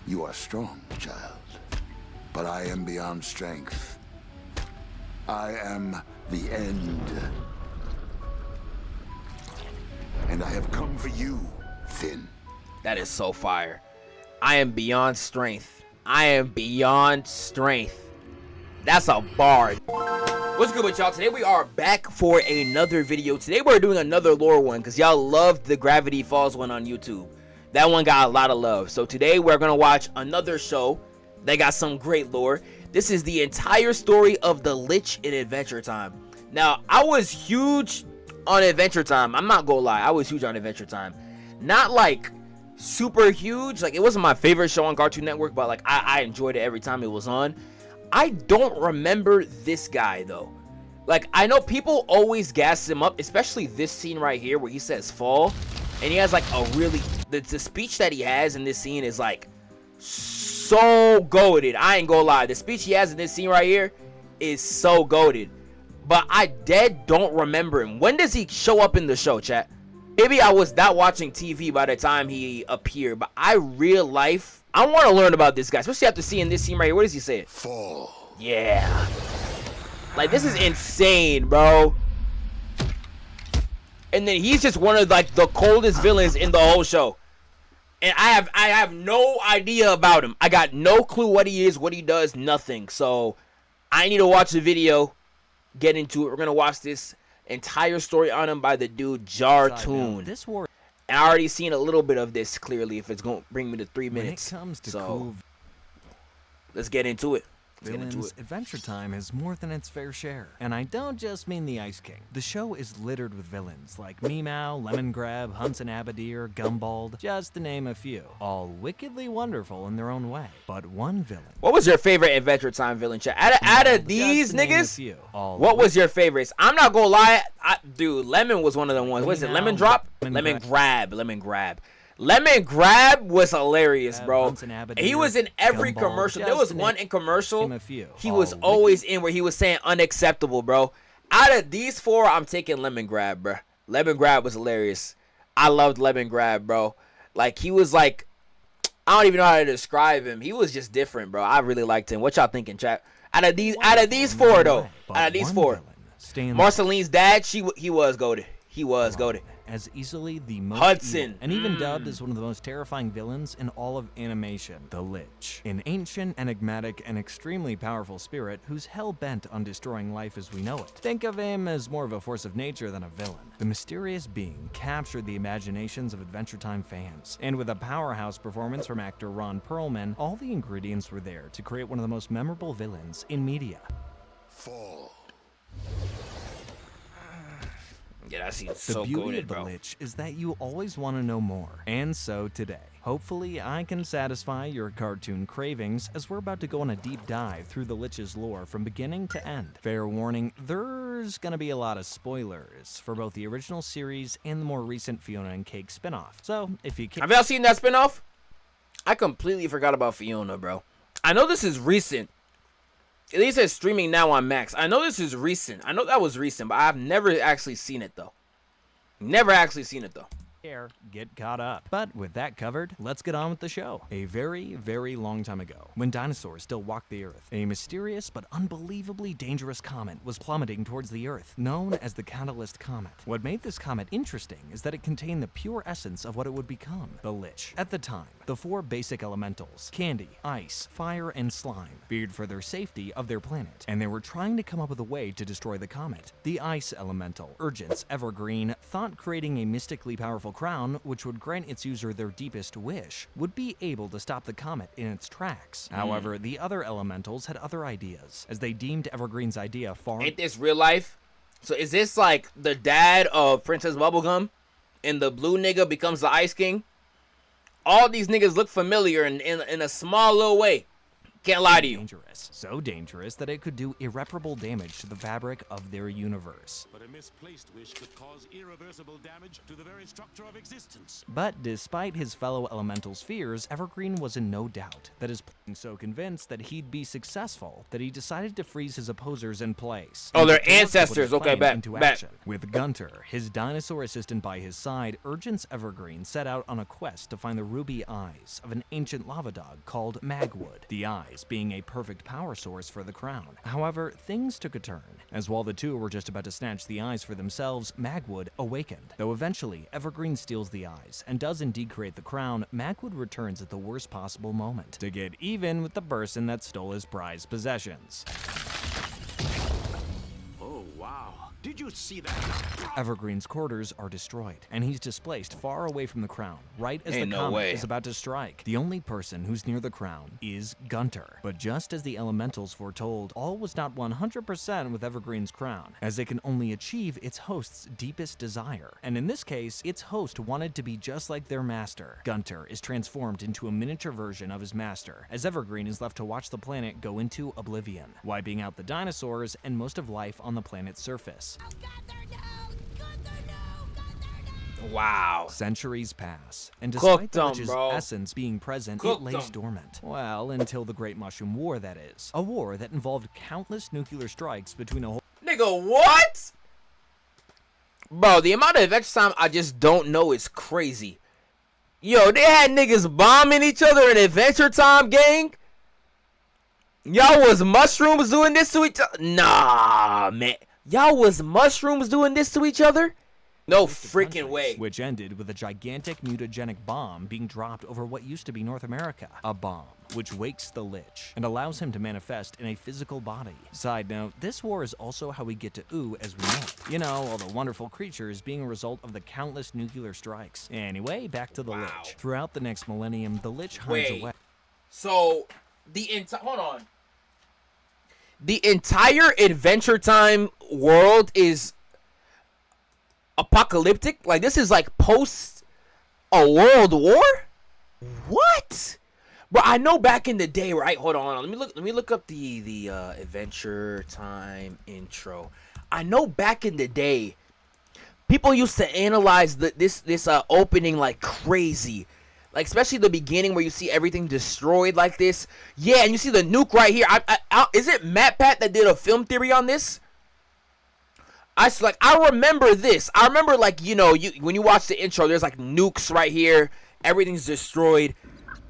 You are strong, child, but I am beyond strength. I am the end. And I have come for you, Finn. That is so fire. I am beyond strength. I am beyond strength. That's a bar. What's good with y'all? Today we are back for another video. Today we're doing another lore one because y'all loved the Gravity Falls one on YouTube. That one got a lot of love. So today we're going to watch another show that got some great lore. This is the entire story of the Lich in Adventure Time. Now, I was huge on Adventure Time. I'm not gonna lie. I was huge on Adventure Time. Not like super huge. Like, it wasn't my favorite show on Cartoon Network, but like I enjoyed it every time it was on. I don't remember this guy though. Like, I know people always gas him up, especially this scene right here where he says fall, and he has like a really the speech that he has in this scene is like so goated. I ain't gonna lie. The speech he has in this scene right here is so goated. But I don't remember him. When does he show up in the show, chat? Maybe I was not watching TV by the time he appeared, but I want to learn about this guy, especially after seeing this scene right here. What does he say? Fall. Yeah. Like, this is insane, bro. And then he's just one of like the coldest villains in the whole show. And I have no idea about him. I got no clue what he is, what he does, nothing. So I need to watch the video, get into it. We're gonna watch this entire story on him by the dude Jartoon. This war, and I already seen a little bit of this clearly. If it's gonna bring me to 3 minutes, when it comes to so cool let's get into it. villains, Adventure Time has more than its fair share. And I don't just mean the Ice King. The show is littered with villains like Meow, Lemon Grab, Hunson Abadir, Gumbald, just to name a few. All wickedly wonderful in their own way. But one villain. What was your favorite Adventure Time villain, chat? Out of these niggas, what was your favorites? I'm not gonna lie, dude, Lemon was one of the ones. What is it? Lemon Drop? Lemon Grab. Lemon Grab was hilarious, bro. He was in every commercial. There was one in commercial he was always in where he was saying unacceptable, bro. Out of these four, I'm taking Lemon Grab, bro. Lemon Grab was hilarious. I loved Lemon Grab, bro. Like, he was like, I don't even know how to describe him. He was just different, bro. I really liked him. What y'all thinking, chat? Out of these four, though. Out of these four. Marceline's dad, he was goated. He was goated. As easily the most Hudson, evil, and even dubbed as one of the most terrifying villains in all of animation, the Lich, an ancient, enigmatic, and extremely powerful spirit who's hell-bent on destroying life as we know it. Think of him as more of a force of nature than a villain. The mysterious being captured the imaginations of Adventure Time fans, and with a powerhouse performance from actor Ron Perlman, all the ingredients were there to create one of the most memorable villains in media. Fall. Yeah, that seems so good, bro. The beauty of the Lich is that you always want to know more. And so today, hopefully I can satisfy your cartoon cravings as we're about to go on a deep dive through the Lich's lore from beginning to end. Fair warning, there's gonna be a lot of spoilers for both the original series and the more recent Fionna and Cake spinoff. So if you have y'all seen that spinoff? I completely forgot about Fionna, bro. I know this is recent. At least it's streaming now on Max. I know this is recent. I know that was recent, but I've never actually seen it, though. Get caught up. But with that covered, let's get on with the show. A very, very long time ago, when dinosaurs still walked the Earth, a mysterious but unbelievably dangerous comet was plummeting towards the Earth, known as the Catalyst Comet. What made this comet interesting is that it contained the pure essence of what it would become, the Lich. At the time, the four basic elementals, candy, ice, fire, and slime, feared for their safety of their planet, and they were trying to come up with a way to destroy the comet. The ice elemental, Urgence Evergreen, thought creating a mystically powerful crown, which would grant its user their deepest wish, would be able to stop the comet in its tracks. However, the other elementals had other ideas, as they deemed Evergreen's idea far— Ain't this real life? So is this like the dad of Princess Bubblegum, and the blue nigga becomes the Ice King? All these niggas look familiar in a small little way Can't lie to you. Dangerous. So dangerous that it could do irreparable damage to the fabric of their universe. But a misplaced wish could cause irreversible damage to the very structure of existence. But despite his fellow elemental's fears, Evergreen was in no doubt that his plan so convinced that he'd be successful that he decided to freeze his opposers in place. Oh, they're And to put his ancestors. Okay, plan bet, into bet. action. With Gunter, his dinosaur assistant by his side, Urgent's Evergreen set out on a quest to find the ruby eyes of an ancient lava dog called Magwood. The eyes being a perfect power source for the crown. However, things took a turn, as while the two were just about to snatch the eyes for themselves, Magwood awakened. Though eventually, Evergreen steals the eyes and does indeed create the crown, Magwood returns at the worst possible moment to get even with the person that stole his prized possessions. Oh, wow. Did you see that? Evergreen's quarters are destroyed, and he's displaced far away from the crown, right as Ain't the no comet way. is about to strike. The only person who's near the crown is Gunter. But just as the elementals foretold, all was not 100% with Evergreen's crown, as it can only achieve its host's deepest desire. And in this case, its host wanted to be just like their master. Gunter is transformed into a miniature version of his master, as Evergreen is left to watch the planet go into oblivion, wiping out the dinosaurs and most of life on the planet's surface. Wow. Centuries pass, and Cooked despite the 'em, Lich's bro. essence being present, Cooked it lays 'em. dormant. Well, until the Great Mushroom War, that is. A war that involved countless nuclear strikes between a whole Nigga, what? Bro, the amount of adventure time I just don't know is crazy. Yo, they had niggas bombing each other in Adventure Time, gang. Y'all was mushrooms doing this to each other? Nah, man. Y'all was mushrooms doing this to each other? No freaking way. which ended with a gigantic mutagenic bomb being dropped over what used to be North America. A bomb which wakes the Lich and allows him to manifest in a physical body. Side note, this war is also how we get to Ooh as we know it. You know, all the wonderful creatures being a result of the countless nuclear strikes. Anyway, back to the Wow. Lich. Throughout the next millennium, the Lich hides Wait. away. So, hold on. The entire Adventure Time world is apocalyptic? Like, this is like post a world war? What? Bro, I know back in the day, right? Hold on. Let me look up the Adventure Time intro. I know back in the day, people used to analyze this opening like crazy. Like, especially the beginning where you see everything destroyed like this. Yeah, and you see the nuke right here. Is it MatPat that did a film theory on this? I remember this. I remember, like, you know, when you watch the intro, there's like nukes right here. Everything's destroyed.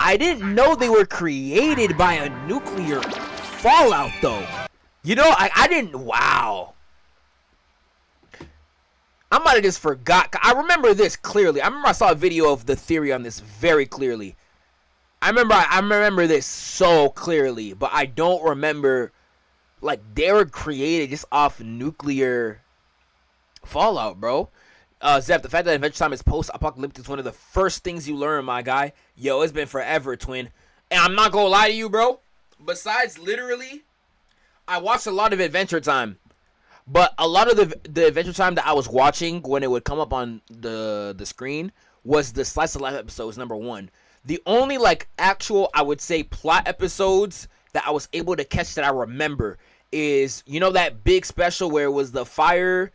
I didn't know they were created by a nuclear fallout, though. You know, I didn't. Wow. I might have just forgot. I remember this clearly. I remember I saw a video of the theory on this very clearly. I remember this so clearly, but I don't remember, like, they were created just off nuclear fallout, bro. Zeph, the fact that Adventure Time is post-apocalyptic is one of the first things you learn, my guy. Yo, it's been forever, twin. And I'm not gonna lie to you, bro. Besides, literally, I watched a lot of Adventure Time. But a lot of the Adventure Time that I was watching when it would come up on the screen was the Slice of Life episodes, number one. The only, like, actual, I would say, plot episodes that I was able to catch that I remember is, you know, that big special where it was the fire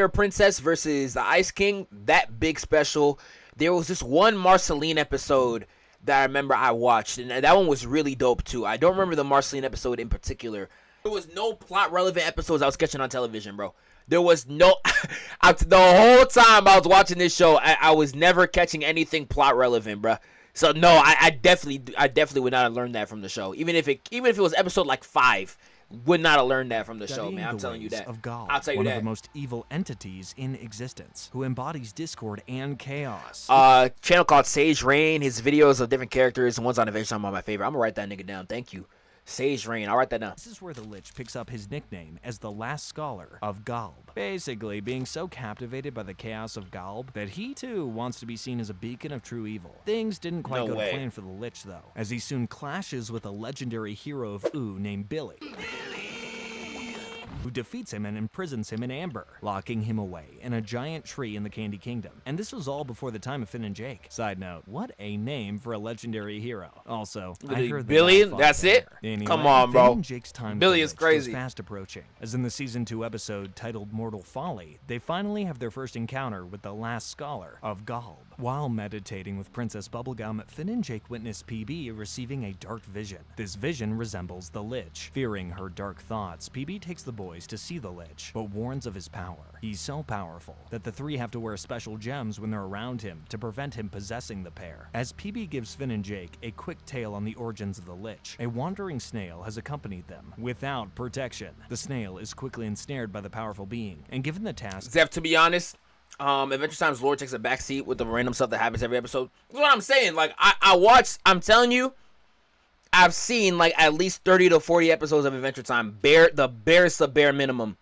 princess versus the Ice King? That big special. There was this one Marceline episode that I remember I watched, and that one was really dope, too. I don't remember the Marceline episode in particular. There was no plot relevant episodes I was catching on television, bro. There was no the whole time I was watching this show, I was never catching anything plot relevant, bro. So no, I definitely would not have learned that from the show. Even if it was episode like 5, would not have learned that from the show, Studying man. I'm the telling you ways that. Of Gaul, I'll tell you one that. of the most evil entities in existence, who embodies discord and chaos. Channel called Sage Rain. His videos of different characters, and one's on Adventure Time are my favorite. I'm gonna write that nigga down. Thank you. Sage Rain. I'll write that down. This is where the Lich picks up his nickname as the last scholar of Galb. Basically, being so captivated by the chaos of Galb that he too wants to be seen as a beacon of true evil. Things didn't quite No go way. to plan for the Lich, though, as he soon clashes with a legendary hero of Ooh named Billy. who defeats him and imprisons him in amber, locking him away in a giant tree in the Candy Kingdom. And this was all before the time of Finn and Jake. Side note, what a name for a legendary hero. Also, I heard Billy, that's it? Anyway, Come on, bro. Finn and Jake's time Billy with is the Lich crazy. was fast approaching. As in the Season 2 episode titled Mortal Folly, they finally have their first encounter with the last scholar of Galb. While meditating with Princess Bubblegum, Finn and Jake witness PB receiving a dark vision. This vision resembles the Lich. Fearing her dark thoughts, PB takes the boys to see the Lich, but warns of his power. He's so powerful that the three have to wear special gems when they're around him to prevent him possessing the pair. As PB gives Finn and Jake a quick tale on the origins of the Lich, a wandering snail has accompanied them without protection. The snail is quickly ensnared by the powerful being, and given the task... Zeph, to be honest, Adventure Time's lore takes a backseat with the random stuff that happens every episode. That's what I'm saying. Like, I watched, I'm telling you, I've seen like at least 30 to 40 episodes of Adventure Time. The bare minimum.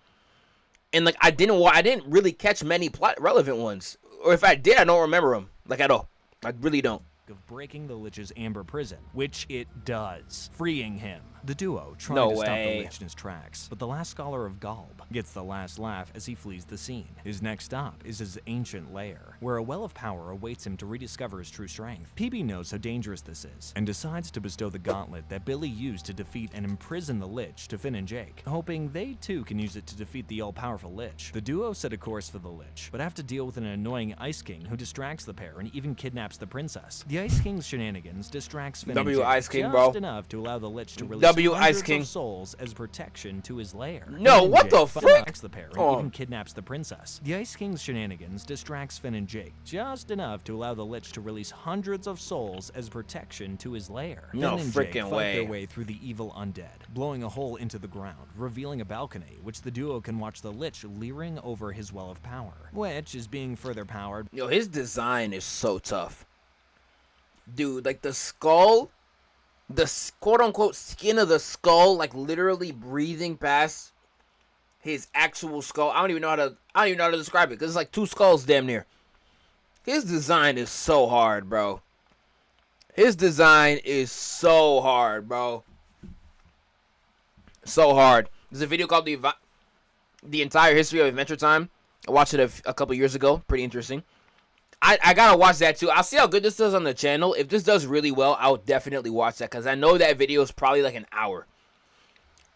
And like, I didn't really catch many plot relevant ones. Or if I did, I don't remember them. Like, at all. I really don't. Of breaking the Lich's amber prison, which it does, freeing him. The duo try No to stop the way. Lich in his tracks, but the last scholar of Galb gets the last laugh as he flees the scene. His next stop is his ancient lair, where a well of power awaits him to rediscover his true strength. PB knows how dangerous this is, and decides to bestow the gauntlet that Billy used to defeat and imprison the Lich to Finn and Jake, hoping they too can use it to defeat the all-powerful Lich. The duo set a course for the Lich, but have to deal with an annoying Ice King who distracts the pair and even kidnaps the princess. The Ice King's shenanigans distracts Finn and Jake Ice King, just bro. enough to allow the Lich to release Ice hundreds King. of souls as protection to his lair. No, Finn and what Jake the frick? attacks the pair and Oh. even kidnaps the princess. The Ice King's shenanigans distracts Finn and Jake just enough to allow the Lich to release hundreds of souls as protection to his lair. No Finn and Jake frickin' fight way. their way through the evil undead, blowing a hole into the ground, revealing a balcony, which the duo can watch the Lich leering over his well of power, which is being further powered. Yo, his design is so tough. Dude, like the skull, the quote-unquote skin of the skull, like literally breathing past his actual skull. I don't even know how to describe it, because it's like two skulls damn near. His design is so hard, bro. His design is so hard, bro. So hard. There's a video called the Entire History of Adventure Time. I watched it a couple years ago. Pretty interesting. I gotta watch that too. I'll see how good this does on the channel. If this does really well, I'll definitely watch that, because I know that video is probably like an hour.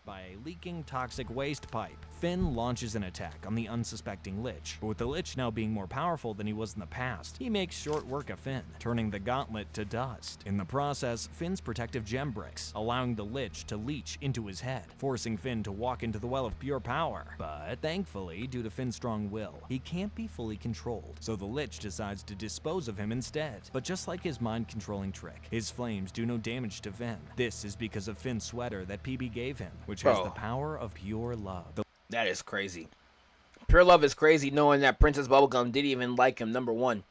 By a leaking toxic waste pipe, Finn launches an attack on the unsuspecting Lich, but with the Lich now being more powerful than he was in the past, he makes short work of Finn, turning the gauntlet to dust. In the process, Finn's protective gem breaks, allowing the Lich to leech into his head, forcing Finn to walk into the well of pure power. But thankfully, due to Finn's strong will, he can't be fully controlled, so the Lich decides to dispose of him instead. But just like his mind-controlling trick, his flames do no damage to Finn. This is because of Finn's sweater that PB gave him, which has the power of pure love. That is crazy. Pure love is crazy, knowing that Princess Bubblegum didn't even like him, number one.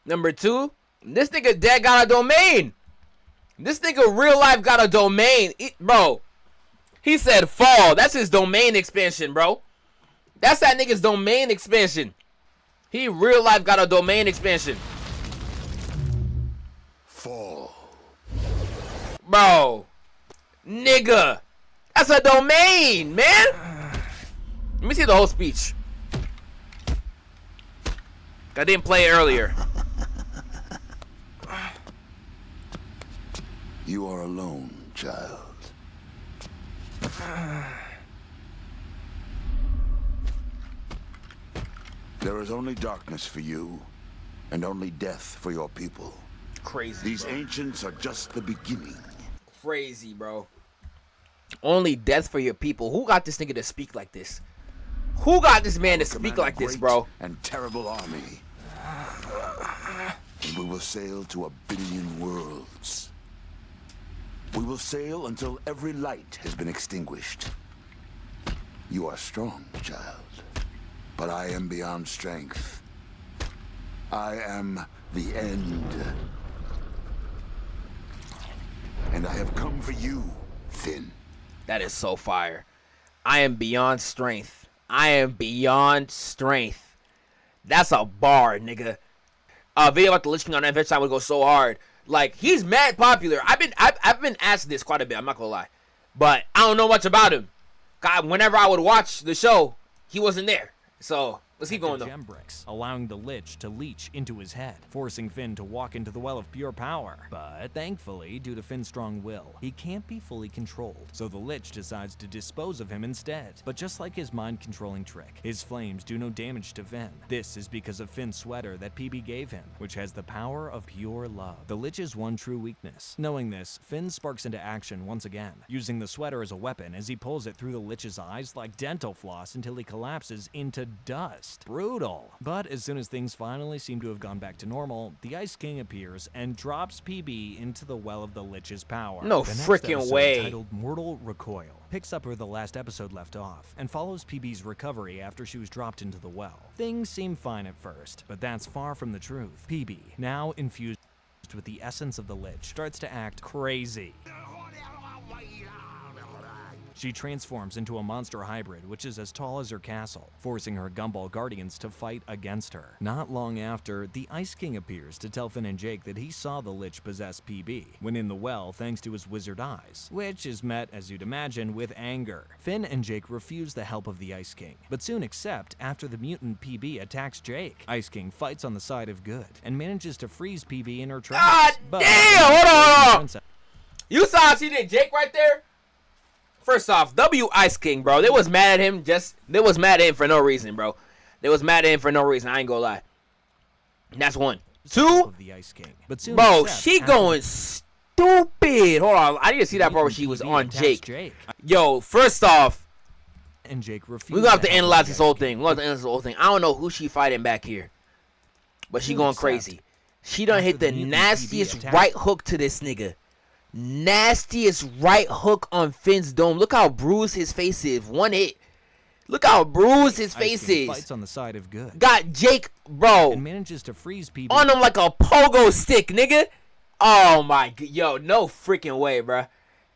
Number two, this nigga dead got a domain. This nigga real life got a domain. Bro, he said fall. That's his domain expansion, bro. That's that nigga's domain expansion. He real life got a domain expansion. Fall. Bro. Nigga. That's a domain, man. Let me see the whole speech. I didn't play it earlier. You are alone, child. There is only darkness for you, and only death for your people. Crazy, These bro. ancients are just the beginning. Crazy, bro. Only death for your people. Who got this nigga to speak like this? Who got this man to speak Command a like this, great bro? And terrible army. And we will sail to 1 billion worlds. We will sail until every light has been extinguished. You are strong, child. But I am beyond strength. I am the end. And I have come for you, Finn. That is so fire. I am beyond strength. I am beyond strength. That's a bar, nigga. A video about the Lich King on Adventure Time would go so hard. Like, he's mad popular. I've been asked this quite a bit. I'm not gonna lie, but I don't know much about him. God, whenever I would watch the show, he wasn't there. So let's keep going though. Gem bricks, allowing the Lich to leech into his head, forcing Finn to walk into the well of pure power. But thankfully, due to Finn's strong will, he can't be fully controlled, so the Lich decides to dispose of him instead. But just like his mind-controlling trick, his flames do no damage to Finn. This is because of Finn's sweater that PB gave him, which has the power of pure love, the Lich's one true weakness. Knowing this, Finn sparks into action once again, using the sweater as a weapon as he pulls it through the Lich's eyes like dental floss until he collapses into dust. Brutal. But as soon as things finally seem to have gone back to normal, the Ice King appears and drops PB into the well of the Lich's power. No freaking way. Titled Mortal Recoil picks up where the last episode left off and follows PB's recovery after she was dropped into the well. Things seem fine at first, but that's far from the truth. PB, now infused with the essence of the Lich, starts to act crazy. She transforms into a monster hybrid, which is as tall as her castle, forcing her Gumball Guardians to fight against her. Not long after, the Ice King appears to tell Finn and Jake that he saw the Lich possess PB when in the well thanks to his wizard eyes, which is met, as you'd imagine, with anger. Finn and Jake refuse the help of the Ice King, but soon accept after the mutant PB attacks Jake. Ice King fights on the side of good and manages to freeze PB in her tracks. God damn! Hold on! You saw how she did Jake right there? First off, W Ice King, bro. They was mad at him they was mad at him for no reason, bro. They was mad at him for no reason. I ain't gonna lie. That's one. Two, the Ice King. But soon bro, she going stupid. Hold on, I need to see that part where she was on Jake. Yo, first off, and Jake refused. we gonna have to analyze this whole thing. I don't know who she fighting back here, but she going crazy. She done hit the nastiest right hook to this nigga. Nastiest right hook on Finn's dome. Look how bruised his face is. One hit. Look how bruised his face is. Fights on the side of good. Got Jake, bro, and manages to freeze PB on him like a pogo stick, nigga. Oh my god, yo, no freaking way, bro.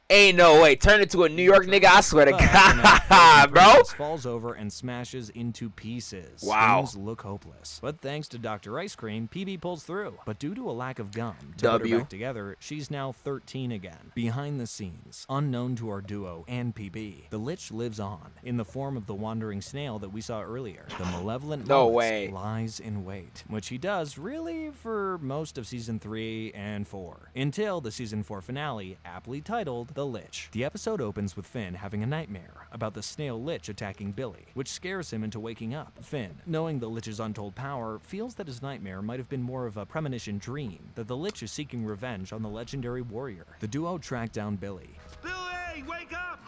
Ain't no way. Turn it to a New York nigga, I swear to God, bro. Falls over and smashes into pieces. Wow. Things look hopeless. But thanks to Dr. Ice Cream, PB pulls through. But due to a lack of gum to put her back together, she's now 13 again. Behind the scenes, unknown to our duo and PB, the Lich lives on in the form of the wandering snail that we saw earlier. The malevolent lies in wait, which he does really for most of season 3 and 4, until the season 4 finale, aptly titled The Lich. The episode opens with Finn having a nightmare about the snail Lich attacking Billy, which scares him into waking up. Finn, knowing the Lich's untold power, feels that his nightmare might have been more of a premonition dream, that the Lich is seeking revenge on the legendary warrior. The duo track down Billy. Billy, wake up!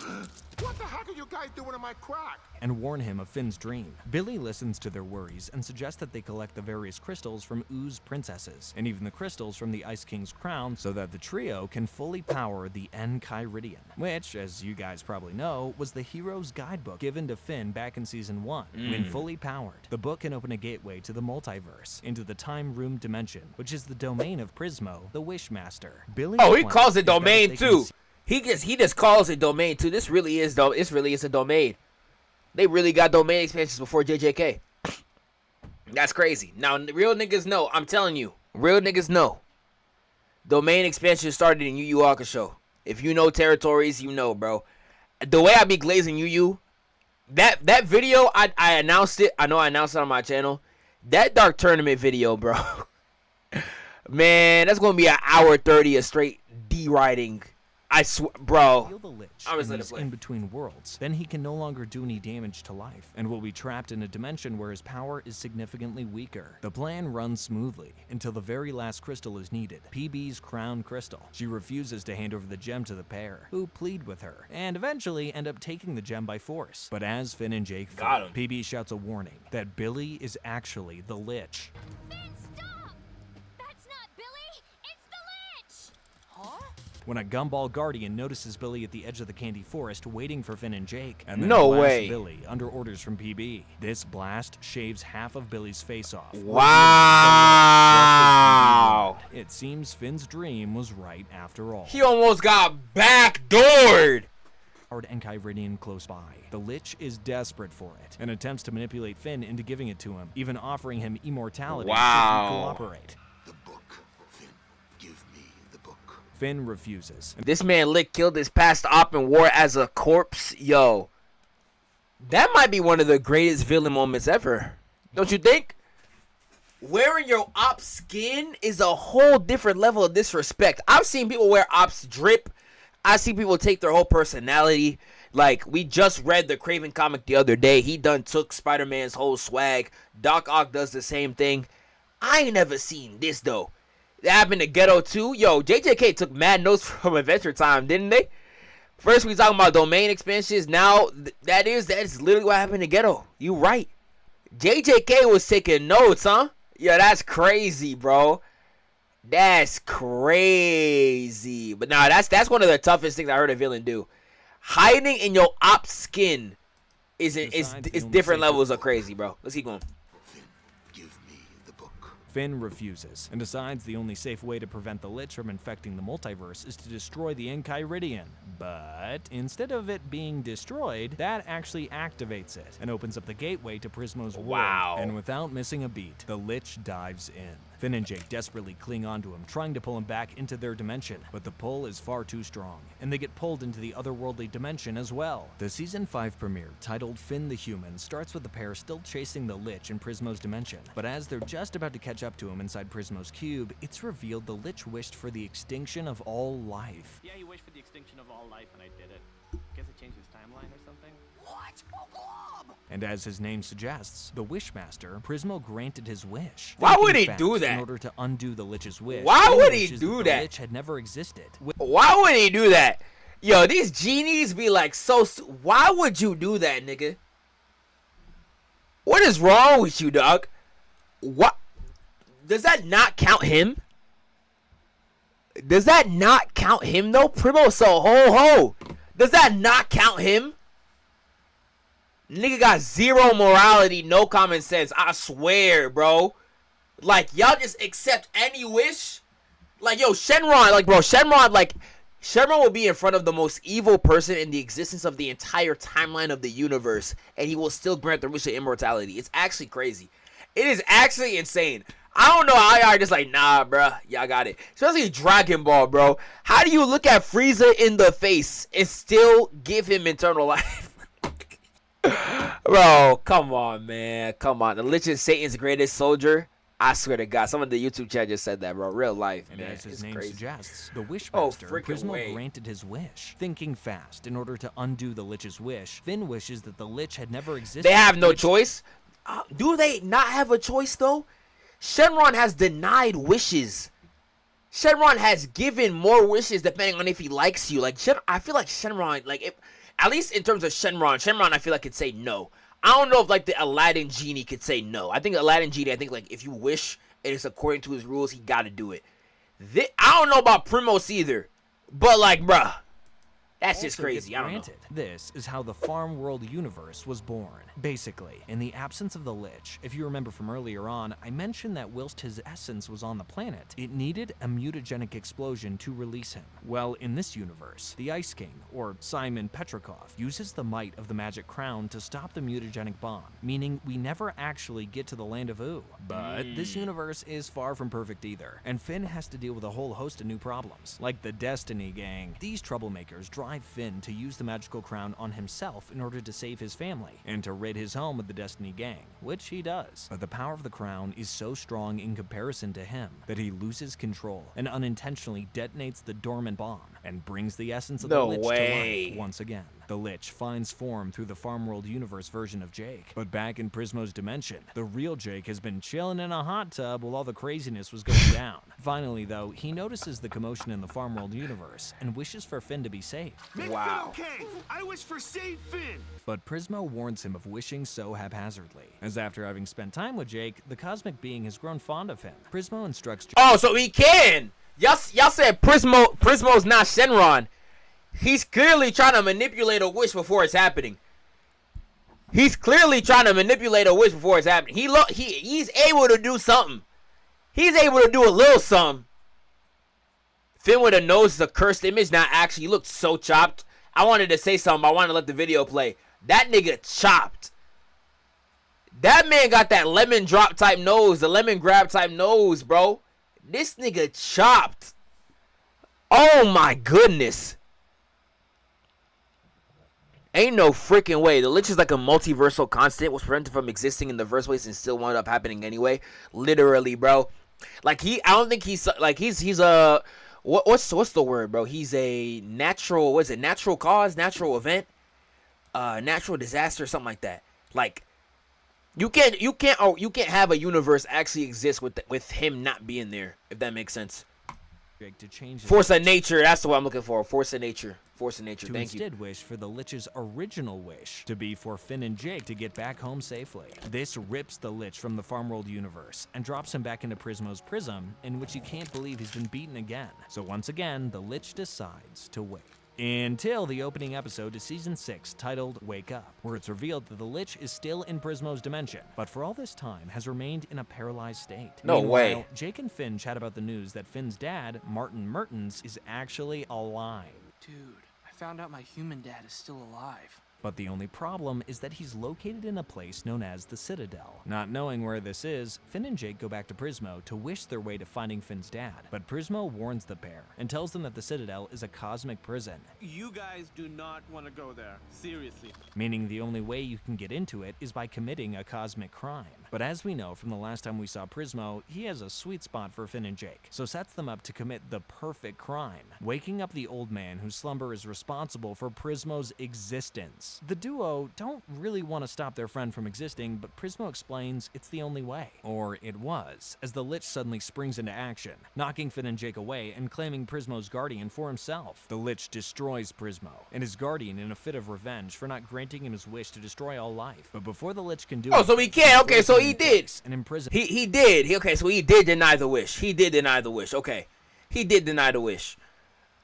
What the heck are you guys doing in my crack? And warn him of Finn's dream. Billy listens to their worries and suggests that they collect the various crystals from Ooze princesses, and even the crystals from the Ice King's crown, so that the trio can fully power the Enchiridion, which, as you guys probably know, was the hero's guidebook given to Finn back in season 1. When fully powered, the book can open a gateway to the multiverse, into the time room dimension, which is the domain of Prismo, the Wishmaster. Billy he calls it domain too. He just calls it domain too. This really is a domain. They really got domain expansions before JJK. That's crazy. Now real niggas know. I'm telling you, real niggas know. Domain expansion started in Yu Yu Hakusho. If you know territories, you know, bro. The way I be glazing Yu, that video, I announced it. I know I announced it on my channel. That Dark Tournament video, bro. Man, that's gonna be an hour 30 of straight D-writing. I swear, bro. I was in between worlds. Then he can no longer do any damage to life, and will be trapped in a dimension where his power is significantly weaker. The plan runs smoothly until the very last crystal is needed, PB's crown crystal. She refuses to hand over the gem to the pair, who plead with her, and eventually end up taking the gem by force. But as Finn and Jake fight, PB shouts a warning that Billy is actually the Lich. When a Gumball Guardian notices Billy at the edge of the Candy Forest waiting for Finn and Jake, and then blasts Billy under orders from PB. This blast shaves half of Billy's face off. Wow! It seems Finn's dream was right after all. He almost got backdoored! Enchiridion close by. The Lich is desperate for it and attempts to manipulate Finn into giving it to him, even offering him immortality if he cooperate. Finn refuses. This man Lich killed his past op and wore as a corpse. Yo, That might be one of the greatest villain moments ever. Don't you think? Wearing your Ops skin is a whole different level of disrespect. I've seen people wear Ops drip. I've seen people take their whole personality. Like, we just read the Craven comic the other day. He done took Spider-Man's whole swag. Doc Ock does the same thing. I ain't never seen this, though. That happened to Ghetto too. Yo, JJK took mad notes from Adventure Time, didn't they? First we talking about domain expansions. Now that is literally what happened to Ghetto. You right. JJK was taking notes, huh? Yeah, that's crazy, bro. That's crazy. But nah, that's one of the toughest things I heard a villain do. Hiding in your op skin is different levels of crazy, bro. Let's keep going. Finn refuses and decides the only safe way to prevent the Lich from infecting the multiverse is to destroy the Enchiridion. But instead of it being destroyed, that actually activates it and opens up the gateway to Prismo's world. Wow. And without missing a beat, the Lich dives in. Finn and Jake desperately cling onto him, trying to pull him back into their dimension, but the pull is far too strong, and they get pulled into the otherworldly dimension as well. The Season 5 premiere, titled Finn the Human, starts with the pair still chasing the Lich in Prismo's dimension, but as they're just about to catch up to him inside Prismo's cube, it's revealed the Lich wished for the extinction of all life. Yeah, he wished for the extinction of all life, and I did it. Guess it changed his timeline or something? What? And as his name suggests, the Wishmaster, Prismo granted his wish. Why would In he fact, do that? In order to undo the Lich's wish. Why Finn would he wishes do the that? Lich had never existed. Why would he do that? Yo, these genies be like why would you do that, nigga? What is wrong with you, dog? What? Does that not count him? Does that not count him, though? Primo so ho-ho. Does that not count him? Nigga got zero morality, no common sense. I swear, bro. Like, y'all just accept any wish? Like, yo, Shenron, like, bro, Shenron will be in front of the most evil person in the existence of the entire timeline of the universe, and he will still grant the wish of immortality. It's actually crazy. It is actually insane. I don't know how y'all are just like, nah, bro, y'all got it. Especially Dragon Ball, bro. How do you look at Frieza in the face and still give him eternal life? Bro, come on, man. Come on. The Lich is Satan's greatest soldier. I swear to God, some of the YouTube chat just said that, bro. Real life, and man. as his It's name crazy. suggests, the Wishmaster, freaking Prismo way. granted his wish. Thinking fast, in order to undo the Lich's wish, Finn wishes that the Lich had never existed. They have no which- choice. Do they not have a choice, though? Shenron has denied wishes. Shenron has given more wishes depending on if he likes you. Like, I feel like Shenron, like, at least in terms of Shenron, I feel like could say no. I don't know if, like, the Aladdin Genie could say no. I think Aladdin Genie, like, if you wish and it's according to his rules, he gotta do it. I don't know about Primos either. But, like, bruh, that's just also crazy. gets I don't know. granted. This is how the Farm World universe was born. Basically, in the absence of the Lich, if you remember from earlier on, I mentioned that whilst his essence was on the planet, it needed a mutagenic explosion to release him. Well, in this universe, the Ice King, or Simon Petrikov, uses the might of the magic crown to stop the mutagenic bomb, meaning we never actually get to the land of Oo. But this universe is far from perfect either, and Finn has to deal with a whole host of new problems, like the Destiny Gang. These troublemakers drive Finn to use the magical crown on himself in order to save his family, and to rid his home of the Destiny Gang, which he does. But the power of the crown is so strong in comparison to him that he loses control and unintentionally detonates the dormant bomb and brings the essence of the Lich to life once again. The Lich finds form through the Farm World Universe version of Jake, but back in Prismo's dimension, the real Jake has been chilling in a hot tub while all the craziness was going down. Finally, though, he notices the commotion in the Farm World Universe and wishes for Finn to be safe. Wow. Okay, I wish for Saint Finn. But Prismo warns him of wishing so haphazardly, as after having spent time with Jake, the cosmic being has grown fond of him. Prismo instructs Jake. Oh, so he can. Y'all said Prismo's not Shenron. He's clearly trying to manipulate a wish before it's happening. He's clearly trying to manipulate a wish before it's happening. He's able to do something. He's able to do a little something. Finn with a nose is a cursed image. Now, actually, he looked so chopped. I wanted to say something. I wanted to let the video play. That nigga chopped. That man got that lemon drop type nose, the lemon grab type nose, bro. This nigga chopped. Oh my goodness. Ain't no freaking way. The Lich is like a multiversal constant, was prevented from existing in the first place and still wound up happening anyway. Literally, bro. Like I don't think he's a what's the word, bro? He's a natural, what is it? Natural cause, natural event, natural disaster, something like that. Like you can't have a universe actually exist with him not being there, if that makes sense. To change Force of nature, that's the what I'm looking for. Force of nature. Force of nature. Thank you. Instead wish for the Lich's original wish to be for Finn and Jake to get back home safely. This rips the Lich from the Farm World universe and drops him back into Prismo's prism, in which he can't believe he's been beaten again. So once again, the Lich decides to wait. Until the opening episode to Season 6, titled Wake Up, where it's revealed that the Lich is still in Prismo's dimension, but for all this time has remained in a paralyzed state. No Meanwhile, way. Jake and Finn chat about the news that Finn's dad, Martin Mertens, is actually alive. Dude, I found out my human dad is still alive. But the only problem is that he's located in a place known as the Citadel. Not knowing where this is, Finn and Jake go back to Prismo to wish their way to finding Finn's dad. But Prismo warns the pair and tells them that the Citadel is a cosmic prison, You guys do not want to go there. Seriously. meaning the only way you can get into it is by committing a cosmic crime. But as we know from the last time we saw Prismo, he has a sweet spot for Finn and Jake, so sets them up to commit the perfect crime, waking up the old man whose slumber is responsible for Prismo's existence. The duo don't really want to stop their friend from existing, but Prismo explains it's the only way. Or it was, as the Lich suddenly springs into action, knocking Finn and Jake away and claiming Prismo's guardian for himself. The Lich destroys Prismo and his guardian in a fit of revenge for not granting him his wish to destroy all life. But before the Lich can do Oh, so he can. Okay, so he did. And imprison. He did. Okay, so he did deny the wish. He did deny the wish. Okay. He did deny the wish.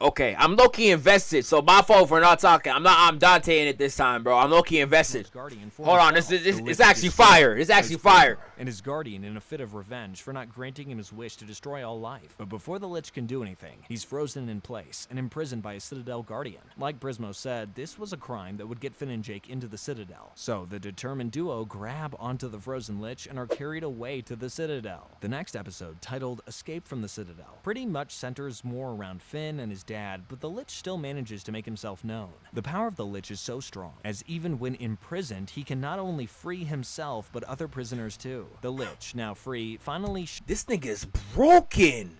Okay, I'm low-key invested, so my fault for not talking. I'm Danteing it this time, bro. I'm low-key invested. Hold on, it's actually fire. It's actually fire. And his guardian in a fit of revenge for not granting him his wish to destroy all life. But before the Lich can do anything, he's frozen in place and imprisoned by a Citadel guardian. Like Prismo said, this was a crime that would get Finn and Jake into the Citadel. So the determined duo grab onto the frozen Lich and are carried away to the Citadel. The next episode, titled Escape from the Citadel, pretty much centers more around Finn and his dad, but the Lich still manages to make himself known. The power of the Lich is so strong, as even when imprisoned, he can not only free himself, but other prisoners too. The Lich, now free, finally This nigga's broken.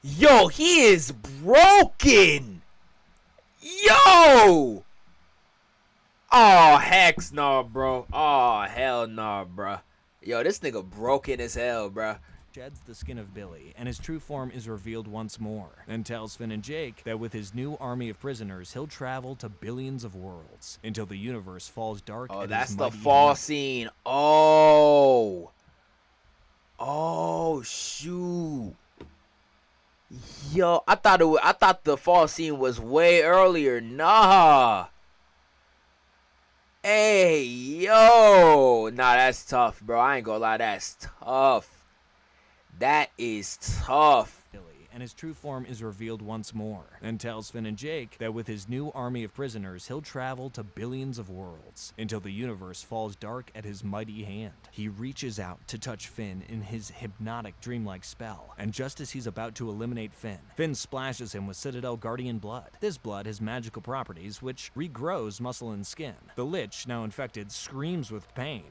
Yo, he is broken. Yo. Oh, heck no, bro. Oh, hell no, bro. Yo, this nigga broken as hell, bro. sheds the skin of Billy, and his true form is revealed once more, and tells Finn and Jake that with his new army of prisoners, he'll travel to billions of worlds, until the universe falls dark. Oh, at that's his the mighty fall hand. scene. Oh. Oh, shoot. Yo, I thought the fall scene was way earlier. Nah. Hey, yo. Nah, that's tough, bro. I ain't gonna lie, that's tough. That is tough. Billy, and his true form is revealed once more, and tells Finn and Jake that with his new army of prisoners, he'll travel to billions of worlds, until the universe falls dark at his mighty hand. He reaches out to touch Finn in his hypnotic dreamlike spell, and just as he's about to eliminate Finn, Finn splashes him with Citadel Guardian blood. This blood has magical properties which regrows muscle and skin. The Lich, now infected, screams with pain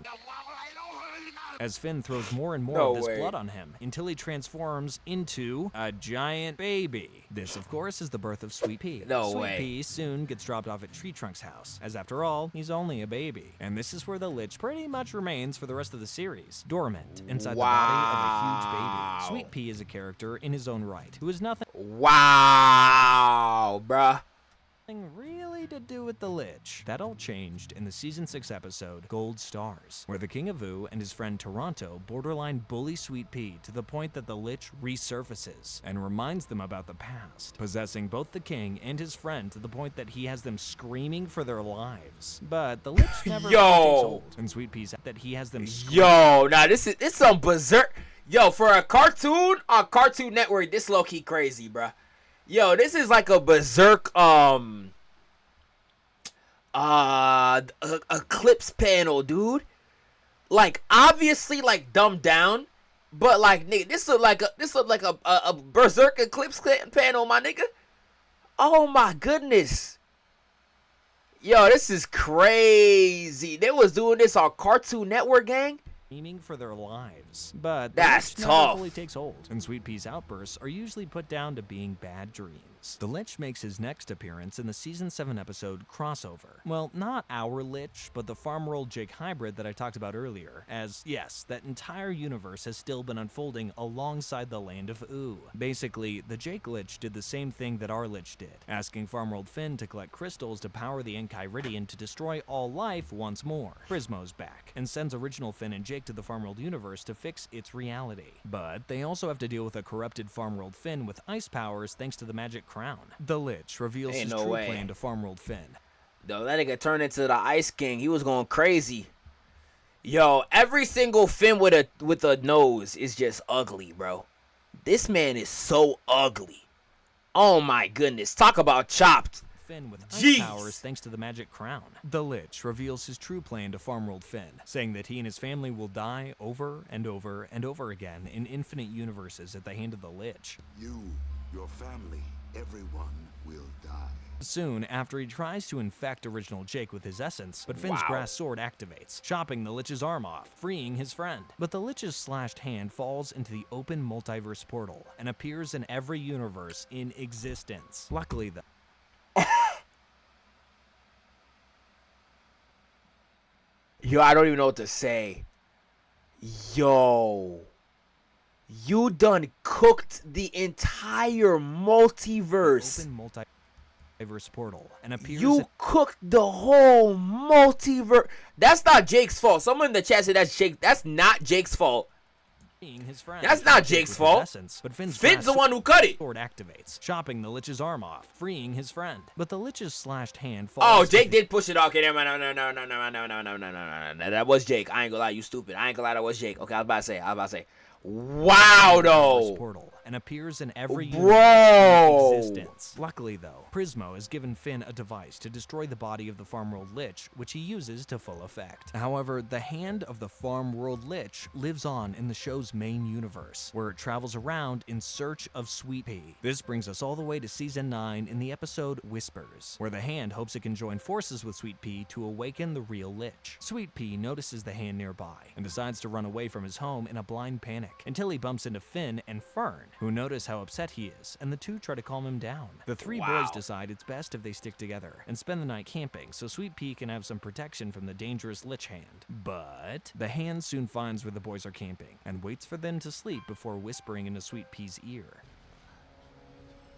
as Finn throws more and more No of this way. blood on him, until he transforms into a giant baby. This, of course, is the birth of Sweet Pea. No Sweet way. Pea soon gets dropped off at Tree Trunk's house, as after all, he's only a baby. And this is where the Lich pretty much remains for the rest of the series, dormant inside the body of a huge Wow. baby. Sweet Pea is a character in his own right, who has nothing Wow, bruh. really to do with the Lich. That all changed in the Season 6 episode, Gold Stars, where the King of Vu and his friend Toronto borderline bully Sweet Pea to the point that the Lich resurfaces and reminds them about the past, possessing both the king and his friend to the point that he has them screaming for their lives. But the Lich never Yo. takes hold, and Sweet Pea said that he has them Yo, nah, this some berserk. Yo, for a cartoon on Cartoon Network, this low key crazy, bruh. Yo, this is like a berserk eclipse panel, dude. Like obviously like dumbed down, but like nigga, this look like a berserk eclipse panel, my nigga. Oh my goodness. Yo, this is crazy. They was doing this on Cartoon Network, gang. Meaning for their lives. But that's the Lich never tough. fully takes hold, and Sweet Pea's outbursts are usually put down to being bad dreams. The Lich makes his next appearance in the Season 7 episode Crossover. Well, not our Lich, but the Farm World Jake hybrid that I talked about earlier, as, yes, that entire universe has still been unfolding alongside the Land of Ooh. Basically, the Jake Lich did the same thing that our Lich did, asking Farm World Finn to collect crystals to power the Enchiridion to destroy all life once more. Prismo's back, and sends original Finn and Jake to the Farm World universe to fix its reality. But they also have to deal with a corrupted Farm World Finn with ice powers thanks to the magic crown. The Lich reveals his true plan to Farm World Finn. Though that nigga turned into the Ice King. He was going crazy. Yo, every single Finn with a nose is just ugly, bro. This man is so ugly. Oh my goodness. Talk about chopped. Finn with ice powers thanks to the magic crown. The Lich reveals his true plan to Farm World Finn, saying that he and his family will die over and over and over again in infinite universes at the hand of the Lich. You, your family, everyone will die. Soon after he tries to infect original Jake with his essence, but Finn's grass sword activates, chopping the Lich's arm off, freeing his friend. But the Lich's slashed hand falls into the open multiverse portal and appears in every universe in existence. Luckily, though, yo, I don't even know what to say. Yo. You done cooked the entire multiverse. Open multiverse portal and appears. You cooked the whole multiverse. That's not Jake's fault. Someone in the chat said that's Jake. That's not Jake's fault. His friend. That's not Jake's fault. Essence, but Finn's the one who cut it. Sword activates, chopping the Lich's arm off, freeing his friend. But the Lich's slashed hand falls. Oh, Jake did push it off. Okay, no. That was Jake. I ain't gonna lie, you stupid. I ain't gonna lie, that was Jake. Okay, I was about to say. Wow, though. Portal and appears in every Bro. existence. Luckily, though, Prismo has given Finn a device to destroy the body of the Farm World Lich, which he uses to full effect. However, the hand of the Farm World Lich lives on in the show's main universe, where it travels around in search of Sweet Pea. This brings us all the way to Season 9 in the episode Whispers, where the hand hopes it can join forces with Sweet Pea to awaken the real Lich. Sweet Pea notices the hand nearby and decides to run away from his home in a blind panic, until he bumps into Finn and Fern, who notice how upset he is, and the two try to calm him down. The three boys decide it's best if they stick together and spend the night camping so Sweet Pea can have some protection from the dangerous Lich hand. But the hand soon finds where the boys are camping and waits for them to sleep before whispering into Sweet Pea's ear,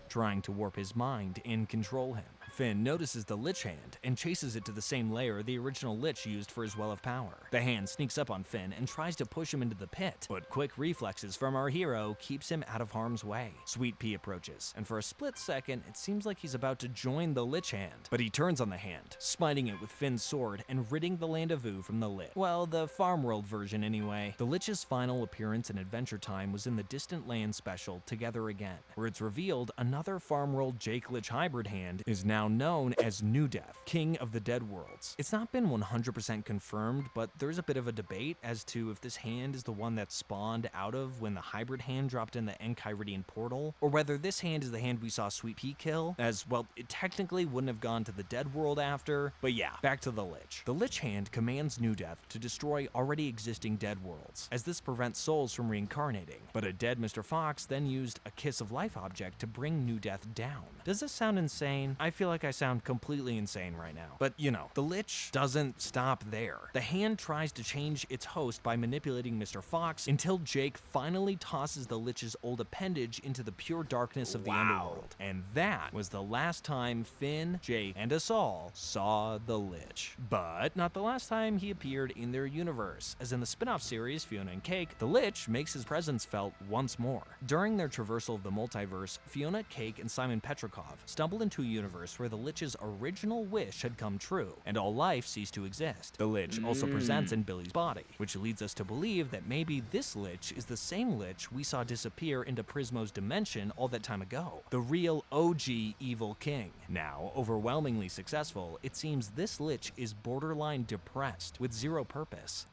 trying to warp his mind and control him. Finn notices the Lich hand and chases it to the same layer the original Lich used for his well of power. The hand sneaks up on Finn and tries to push him into the pit, but quick reflexes from our hero keeps him out of harm's way. Sweet Pea approaches, and for a split second, it seems like he's about to join the Lich hand, but he turns on the hand, smiting it with Finn's sword and ridding the Land of Ooh from the Lich. Well, the Farm World version anyway. The Lich's final appearance in Adventure Time was in the Distant Land special Together Again, where it's revealed another Farm World Jake Lich hybrid hand is now known as New Death, King of the Dead Worlds. It's not been 100% confirmed, but there's a bit of a debate as to if this hand is the one that spawned out of when the hybrid hand dropped in the Enchiridion portal, or whether this hand is the hand we saw Sweet Pea kill, as, well, it technically wouldn't have gone to the Dead World after, but yeah, back to the Lich. The Lich hand commands New Death to destroy already existing Dead Worlds, as this prevents souls from reincarnating, but a dead Mr. Fox then used a Kiss of Life object to bring New Death down. Does this sound insane? I feel like I sound completely insane right now. But, you know, the Lich doesn't stop there. The hand tries to change its host by manipulating Mr. Fox until Jake finally tosses the Lich's old appendage into the pure darkness of the underworld. And that was the last time Finn, Jake, and us all saw the Lich. But not the last time he appeared in their universe, as in the spin-off series Fionna and Cake, the Lich makes his presence felt once more. During their traversal of the multiverse, Fionna, Cake, and Simon Petrikov stumbled into a universe where the Lich's original wish had come true, and all life ceased to exist. The Lich also presents in Billy's body, which leads us to believe that maybe this Lich is the same Lich we saw disappear into Prismo's dimension all that time ago, the real OG Evil King. Now, overwhelmingly successful, it seems this Lich is borderline depressed with zero purpose.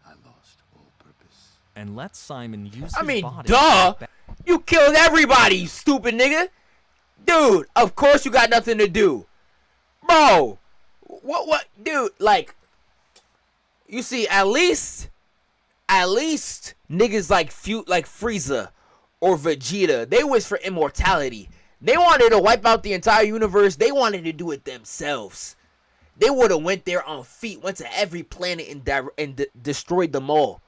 I lost all purpose. And lets Simon use I his mean, body. duh! You killed everybody, you stupid nigga! Dude, of course you got nothing to do. Bro, What, dude? Like, you see, at least niggas like Frieza or Vegeta, they wish for immortality. They wanted to wipe out the entire universe. They wanted to do it themselves. They would have went there on feet, went to every planet and destroyed them all.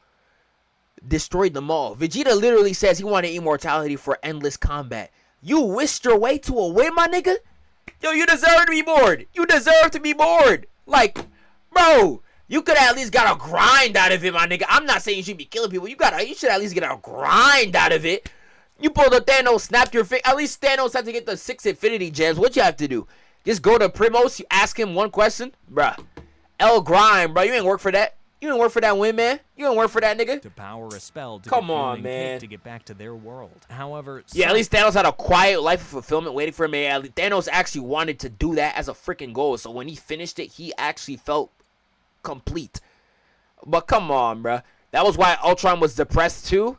Vegeta literally says he wanted immortality for endless combat. You whisked your way to a win, my nigga? Yo, you deserve to be bored. You deserve to be bored. Like, bro, you could at least got a grind out of it, my nigga. I'm not saying you should be killing people. You should at least get a grind out of it. You pulled a Thanos, snapped your face. At least Thanos had to get the 6 Infinity Gems. What you have to do? Just go to Primos, you ask him one question? Bruh. El grind, bro. You ain't work for that. You didn't work for that win, man. You didn't work for that, nigga. To power a spell to come on, man. To get back to their world. However, yeah, at least Thanos had a quiet life of fulfillment waiting for him. Thanos actually wanted to do that as a freaking goal. So when he finished it, he actually felt complete. But come on, bro. That was why Ultron was depressed too.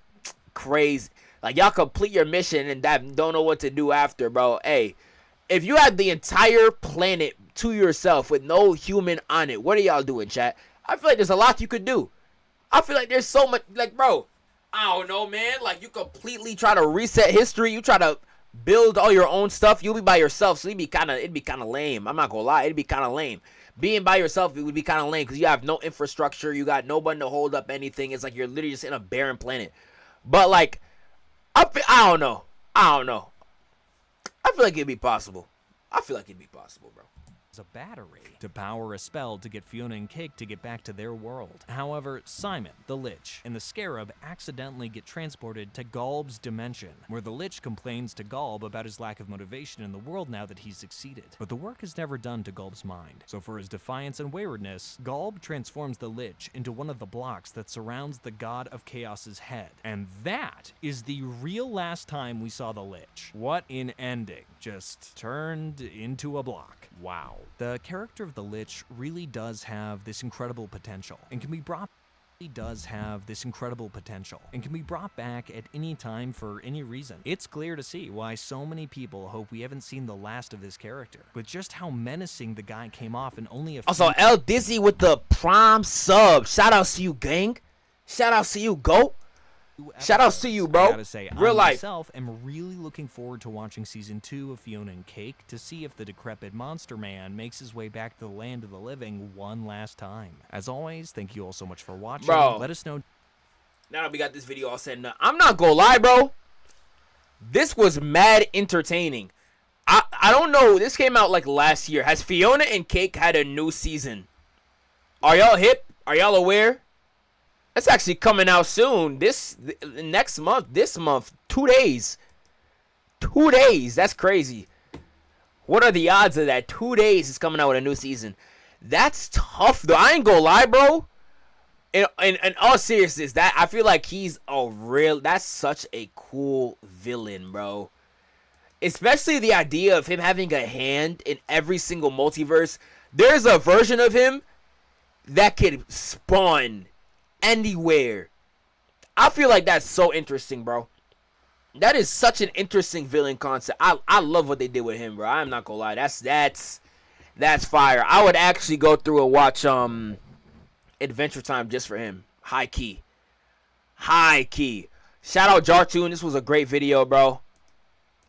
Crazy. Like, y'all complete your mission and don't know what to do after, bro. Hey, if you had the entire planet to yourself with no human on it, what are y'all doing, chat? I feel like there's a lot you could do. I feel like there's so much, like, bro, I don't know, man. Like, you completely try to reset history. You try to build all your own stuff. You'll be by yourself, so it'd be kind of lame. I'm not gonna lie, it'd be kind of lame. Being by yourself, it would be kind of lame because you have no infrastructure. You got nobody to hold up anything. It's like you're literally just in a barren planet. But, like, I don't know. I feel like it'd be possible. Bro. A battery to power a spell to get Fionna and Cake to get back to their world. However, Simon, the Lich, and the Scarab accidentally get transported to Galb's dimension, where the Lich complains to Galb about his lack of motivation in the world now that he's succeeded. But the work is never done to Galb's mind. So for his defiance and waywardness, Galb transforms the Lich into one of the blocks that surrounds the God of Chaos's head. And that is the real last time we saw the Lich. What an ending. Just turned into a block. Wow. The character of the Lich really does have this incredible potential and can be brought back at any time for any reason. It's clear to see why so many people hope we haven't seen the last of this character, with just how menacing the guy came off in only a few. Also, L Dizzy with the prime sub. Shout out to you, gang. Shout out to you, GOAT. Shout outs to you, bro. I gotta say, real life. Myself am really looking forward to watching season 2 of Fionna and Cake to see if the decrepit monster man makes his way back to the land of the living one last time. As always, thank you all so much for watching. Bro, let us know. Now that we got this video all said and done, I'm not gonna lie, bro. This was mad entertaining. I don't know. This came out like last year. Has Fionna and Cake had a new season? Are y'all hip? Are y'all aware? It's actually coming out soon. Next month. This month. 2 days. 2 days. That's crazy. What are the odds of that? 2 days is coming out with a new season. That's tough, though. I ain't gonna lie, bro. In all seriousness, that I feel like he's a real. That's such a cool villain, bro. Especially the idea of him having a hand in every single multiverse. There's a version of him that could spawn anywhere. I feel like that's so interesting, bro. That is such an interesting villain concept. I love what they did with him, bro. I'm not gonna lie. That's fire. I would actually go through and watch Adventure Time just for him. High key. Shout out Jartoon. This was a great video, bro.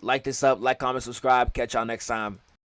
Like this up, like, comment, subscribe. Catch y'all next time.